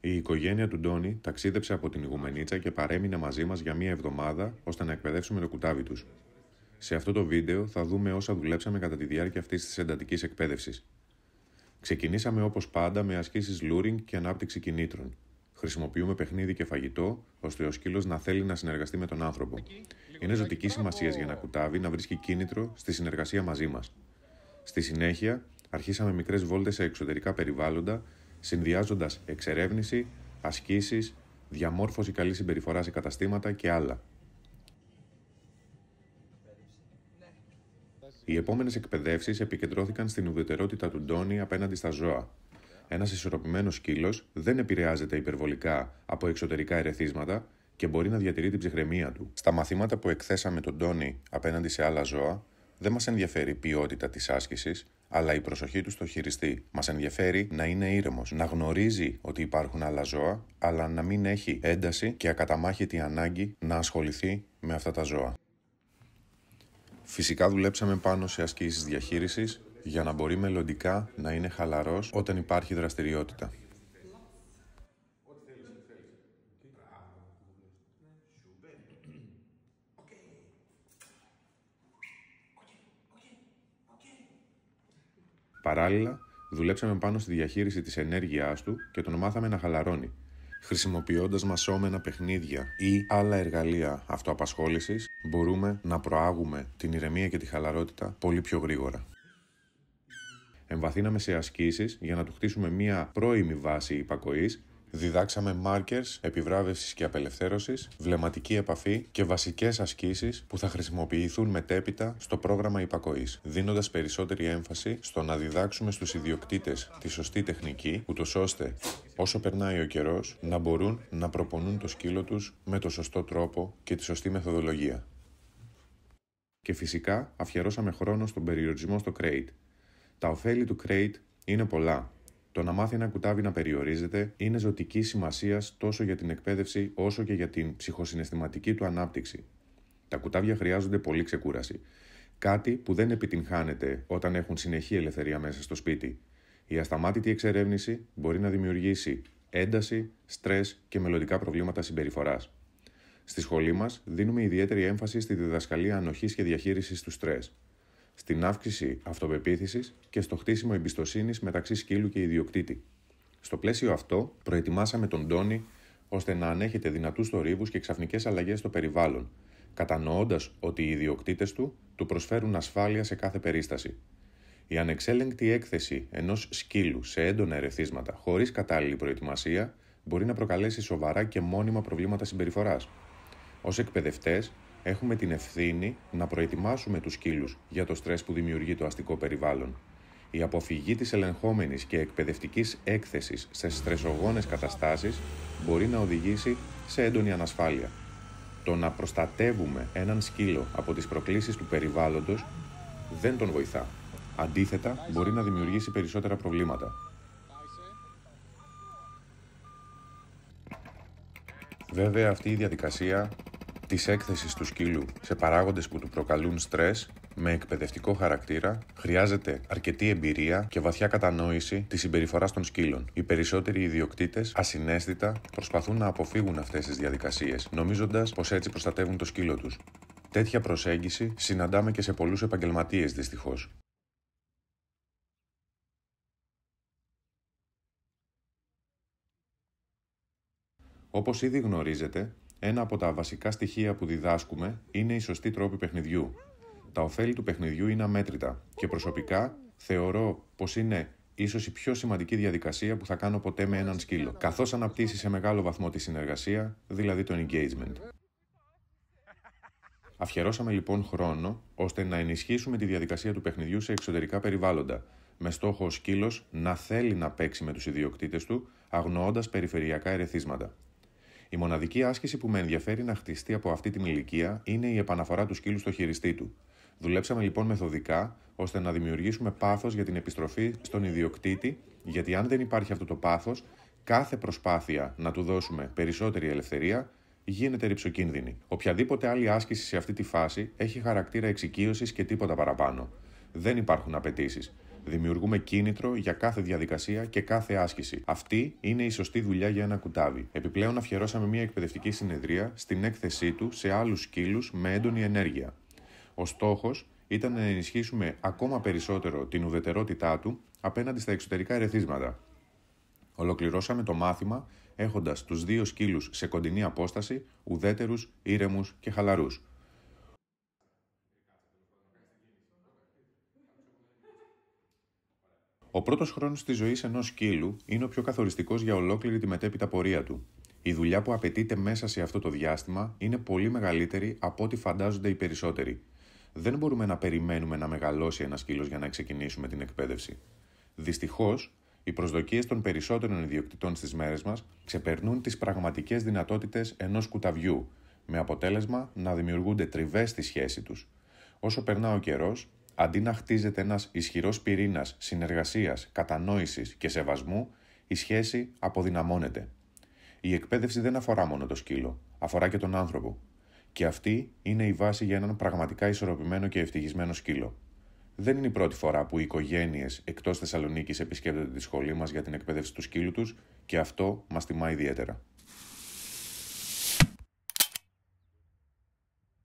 Η οικογένεια του Ντόνι ταξίδεψε από την Ιγουμενίτσα και παρέμεινε μαζί μας για μία εβδομάδα ώστε να εκπαιδεύσουμε το κουτάβι τους. Σε αυτό το βίντεο θα δούμε όσα δουλέψαμε κατά τη διάρκεια αυτής της εντατικής εκπαίδευσης. Ξεκινήσαμε όπως πάντα με ασκήσεις luring και ανάπτυξη κινήτρων. Χρησιμοποιούμε παιχνίδι και φαγητό, ώστε ο σκύλος να θέλει να συνεργαστεί με τον άνθρωπο. Είναι ζωτική σημασία για ένα κουτάβι να βρίσκει κίνητρο στη συνεργασία μαζί μας. Στη συνέχεια, αρχίσαμε μικρές βόλτες σε εξωτερικά περιβάλλοντα, συνδυάζοντας εξερεύνηση, ασκήσεις, διαμόρφωση καλής συμπεριφοράς σε καταστήματα και άλλα. Οι επόμενες εκπαιδεύσεις επικεντρώθηκαν στην ουδετερότητα του Ντόνι απέναντι στα ζώα. Ένας ισορροπημένος σκύλος δεν επηρεάζεται υπερβολικά από εξωτερικά ερεθίσματα και μπορεί να διατηρεί την ψυχραιμία του. Στα μαθήματα που εκθέσαμε τον Ντόνι απέναντι σε άλλα ζώα, δεν μας ενδιαφέρει η ποιότητα της άσκησης, αλλά η προσοχή του στο χειριστή. Μας ενδιαφέρει να είναι ήρεμος, να γνωρίζει ότι υπάρχουν άλλα ζώα, αλλά να μην έχει ένταση και ακαταμάχητη ανάγκη να ασχοληθεί με αυτά τα ζώα. Φυσικά δουλέψαμε πάνω σε ασκήσεις διαχείρισης για να μπορεί μελλοντικά να είναι χαλαρός όταν υπάρχει δραστηριότητα. Παράλληλα, δουλέψαμε πάνω στη διαχείριση της ενέργειάς του και τον μάθαμε να χαλαρώνει, χρησιμοποιώντας μασόμενα παιχνίδια ή άλλα εργαλεία αυτοαπασχόλησης, μπορούμε να προάγουμε την ηρεμία και τη χαλαρότητα πολύ πιο γρήγορα. Εμβαθύναμε σε ασκήσεις για να του χτίσουμε μία πρώιμη βάση υπακοής, διδάξαμε markers επιβράβευσης και απελευθέρωσης, βλεμματική επαφή και βασικές ασκήσεις που θα χρησιμοποιηθούν μετέπειτα στο πρόγραμμα υπακοής, δίνοντας περισσότερη έμφαση στο να διδάξουμε στους ιδιοκτήτες τη σωστή τεχνική, ούτως ώστε όσο περνάει ο καιρός να μπορούν να προπονούν το σκύλο τους με το σωστό τρόπο και τη σωστή μεθοδολογία. Και φυσικά αφιερώσαμε χρόνο στον περιορισμό στο crate. Τα ωφέλη του crate είναι πολλά. Το να μάθει ένα κουτάβι να περιορίζεται είναι ζωτική σημασίας τόσο για την εκπαίδευση όσο και για την ψυχοσυναισθηματική του ανάπτυξη. Τα κουτάβια χρειάζονται πολύ ξεκούραση. Κάτι που δεν επιτυγχάνεται όταν έχουν συνεχή ελευθερία μέσα στο σπίτι. Η ασταμάτητη εξερεύνηση μπορεί να δημιουργήσει ένταση, στρες και μελλοντικά προβλήματα συμπεριφοράς. Στη σχολή μας δίνουμε ιδιαίτερη έμφαση στη διδασκαλία ανοχής και διαχείρισης του στρες, στην αύξηση αυτοπεποίθησης και στο χτίσιμο εμπιστοσύνης μεταξύ σκύλου και ιδιοκτήτη. Στο πλαίσιο αυτό, προετοιμάσαμε τον Ντόνι ώστε να ανέχεται δυνατούς θορύβους και ξαφνικές αλλαγές στο περιβάλλον, κατανοώντας ότι οι ιδιοκτήτες του προσφέρουν ασφάλεια σε κάθε περίσταση. Η ανεξέλεγκτη έκθεση ενός σκύλου σε έντονα ερεθίσματα χωρίς κατάλληλη προετοιμασία μπορεί να προκαλέσει σοβαρά και μόνιμα προβλήματα συμπεριφοράς. Ως εκπαιδευτές, έχουμε την ευθύνη να προετοιμάσουμε τους σκύλους για το στρες που δημιουργεί το αστικό περιβάλλον. Η αποφυγή της ελεγχόμενης και εκπαιδευτικής έκθεσης σε στρεσογόνες καταστάσεις μπορεί να οδηγήσει σε έντονη ανασφάλεια. Το να προστατεύουμε έναν σκύλο από τις προκλήσεις του περιβάλλοντος δεν τον βοηθά. Αντίθετα, μπορεί να δημιουργήσει περισσότερα προβλήματα. Βέβαια, αυτή η διαδικασία της έκθεσης του σκύλου σε παράγοντες που του προκαλούν στρες με εκπαιδευτικό χαρακτήρα χρειάζεται αρκετή εμπειρία και βαθιά κατανόηση της συμπεριφοράς των σκύλων. Οι περισσότεροι ιδιοκτήτες ασυναίσθητα προσπαθούν να αποφύγουν αυτές τις διαδικασίες, νομίζοντας πως έτσι προστατεύουν το σκύλο τους. Τέτοια προσέγγιση συναντάμε και σε πολλούς επαγγελματίες δυστυχώς. Όπως ήδη γνωρίζετε, ένα από τα βασικά στοιχεία που διδάσκουμε είναι η σωστή τρόπη παιχνιδιού. Τα ωφέλη του παιχνιδιού είναι αμέτρητα και προσωπικά θεωρώ πως είναι ίσως η πιο σημαντική διαδικασία που θα κάνω ποτέ με έναν σκύλο, καθώς αναπτύσσει σε μεγάλο βαθμό τη συνεργασία, δηλαδή το engagement. Αφιερώσαμε λοιπόν χρόνο ώστε να ενισχύσουμε τη διαδικασία του παιχνιδιού σε εξωτερικά περιβάλλοντα, με στόχο ο σκύλος να θέλει να παίξει με τους ιδιοκτήτες του, αγνοώντας περιφερειακά ερεθίσματα. Η μοναδική άσκηση που με ενδιαφέρει να χτιστεί από αυτή την ηλικία είναι η επαναφορά του σκύλου στο χειριστή του. Δουλέψαμε λοιπόν μεθοδικά ώστε να δημιουργήσουμε πάθος για την επιστροφή στον ιδιοκτήτη, γιατί αν δεν υπάρχει αυτό το πάθος, κάθε προσπάθεια να του δώσουμε περισσότερη ελευθερία γίνεται ρυψοκίνδυνη. Οποιαδήποτε άλλη άσκηση σε αυτή τη φάση έχει χαρακτήρα εξοικείωσης και τίποτα παραπάνω. Δεν υπάρχουν απαιτήσεις. Δημιουργούμε κίνητρο για κάθε διαδικασία και κάθε άσκηση. Αυτή είναι η σωστή δουλειά για ένα κουτάβι. Επιπλέον, αφιερώσαμε μια εκπαιδευτική συνεδρία στην έκθεσή του σε άλλους σκύλους με έντονη ενέργεια. Ο στόχος ήταν να ενισχύσουμε ακόμα περισσότερο την ουδετερότητά του απέναντι στα εξωτερικά ερεθίσματα. Ολοκληρώσαμε το μάθημα έχοντας τους 2 σκύλους σε κοντινή απόσταση, ουδέτερους, ήρεμους και χαλαρούς. Ο πρώτος χρόνος της ζωής ενός σκύλου είναι ο πιο καθοριστικός για ολόκληρη τη μετέπειτα πορεία του. Η δουλειά που απαιτείται μέσα σε αυτό το διάστημα είναι πολύ μεγαλύτερη από ό,τι φαντάζονται οι περισσότεροι. Δεν μπορούμε να περιμένουμε να μεγαλώσει ένα σκύλος για να ξεκινήσουμε την εκπαίδευση. Δυστυχώς, οι προσδοκίες των περισσότερων ιδιοκτητών στις μέρες μας ξεπερνούν τις πραγματικές δυνατότητες ενός κουταβιού, με αποτέλεσμα να δημιουργούνται τριβές στη σχέση τους. Όσο περνά ο καιρός, αντί να χτίζεται ένας ισχυρός πυρήνας συνεργασίας, κατανόησης και σεβασμού, η σχέση αποδυναμώνεται. Η εκπαίδευση δεν αφορά μόνο το σκύλο, αφορά και τον άνθρωπο. Και αυτή είναι η βάση για έναν πραγματικά ισορροπημένο και ευτυχισμένο σκύλο. Δεν είναι η πρώτη φορά που οι οικογένειες εκτός Θεσσαλονίκης επισκέπτονται τη σχολή μας για την εκπαίδευση του σκύλου τους και αυτό μας τιμά ιδιαίτερα.